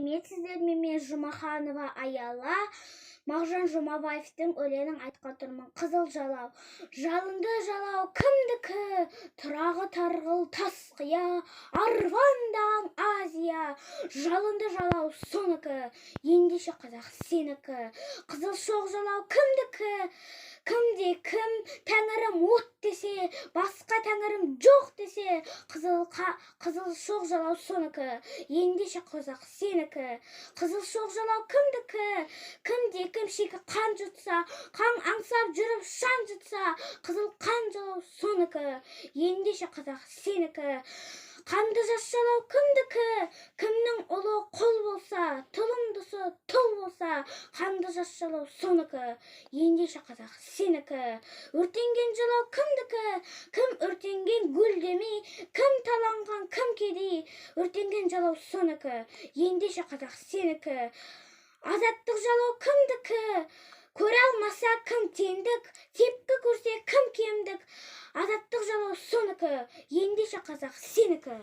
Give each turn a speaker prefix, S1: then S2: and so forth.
S1: сәлеметсіздер ме? Мен Жұмаханова Аяла. Мағжан Жұмабаевтың өлеңін айтқан тұрмын. Қызыл жалау. Жалынды жалау кімдікі? Тұрағы тарғыл тасқия, арвандаған Азия. Жалынды жалау соныкі, ендеше қазақ сенікі. Қызыл шоқ жалау кімдікі? Кім, тәңірім от десе, басқа тәңірім жоқ десе, қызыл шоқ жалау соныкі, ендеше қазақ сенікі. Қызыл шоқ жалау кімдікі? Кім шекі қан жұтса, қан аңсап жүріп шан жұтса, қызыл қан жалау соныкі, ендеше қазақ сенікі. Қанды жас жалау кімдікі? Кімнің ұлы қол болса, тұлымдысы тұл болса, қанды жас жалау соныкі, ендеше қазақ сенікі. Өртенген жалау кімдікі? Кім өртенген гүлдемей, кім таланған, кім кедей, өртенген жалау соныкі, ендеше қазақ сенікі. Азаттық жалау кімдікі? Көре алмаса кім теңдік, тепкі көрсе кім кемдік, азаттық жалау соныкі, ендеше қазақ сенікі.